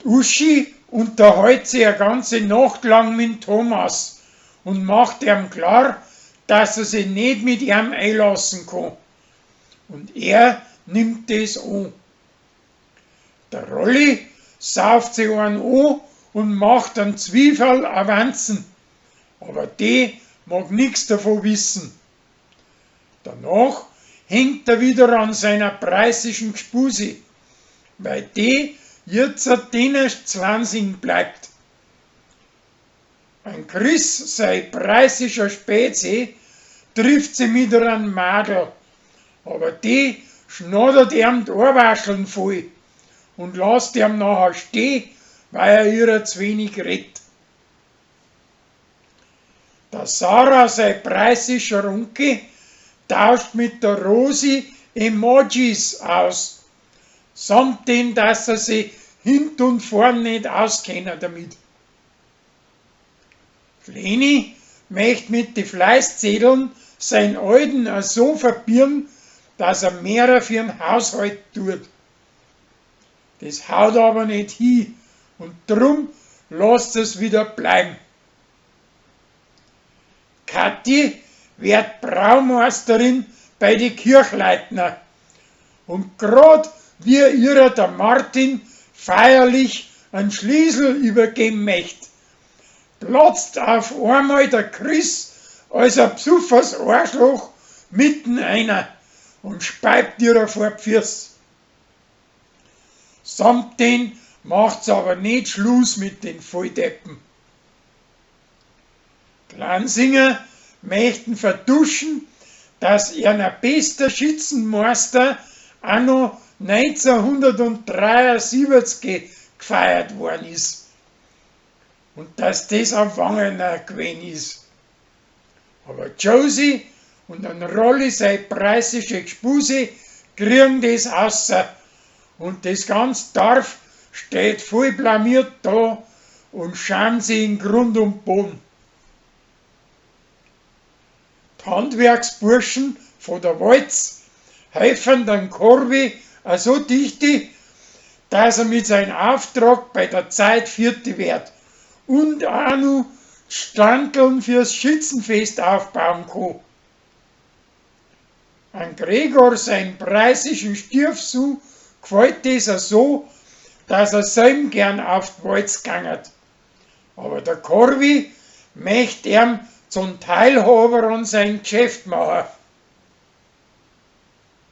Uschi unterhält sich eine ganze Nacht lang mit Thomas und macht ihm klar, dass er sich nicht mit ihm einlassen kann. Und er nimmt das an. Der Rolli sauft sich einen an und macht einen Zwiebel avanzen, aber die mag nichts davon wissen. Danach hängt er wieder an seiner preisischen Gspusi, weil die jetzt denen 20 bleibt. Ein Chris, sein preisischer Spezi, trifft sie mit einem Madel, aber die schnattert ihm die Ohrwascheln voll und lässt ihm nachher stehen, weil er ihr zu wenig redet. Der Sarah, sein preisischer Onkel, tauscht mit der Rosi Emojis aus, samt dem, dass er sich hint und vorn nicht auskennen damit. Leni möchte mit den Fleißzetteln seinen Alten so verbieren, dass er mehr für den Haushalt tut. Das haut aber nicht hin und drum lässt es wieder bleiben. Kathi wird Braumeisterin bei den Kirchleitner und grad wie ihrer der Martin feierlich einen Schlüssel übergeben möchte, platzt auf einmal der Chris als ein psuffers Arschloch mitten einer und speibt ihrer vor die Füße. Samt den macht's aber nicht Schluss mit den Volldeppen. Glansinger möchten vertuschen, dass ihr bester Schützenmeister anno 1973 gefeiert worden ist und dass das ein Wangener gewesen ist. Aber Josie und ein Rolli, sein preisische Gspusi, kriegen das außer und das ganze Dorf steht voll blamiert da und schauen sie in Grund und Boden. Die Handwerksburschen von der Walz helfen den Korbi so dicht, dass er mit seinem Auftrag bei der Zeit Vierte wird und auch noch Standeln fürs Schützenfest aufbauen kann. An Gregor, sein preisischen Stiefsohn, gefällt das so, dass er selber gern auf die Walz gangert. Aber der Korbi möchte ihm zum Teilhaber an sein Geschäft machen.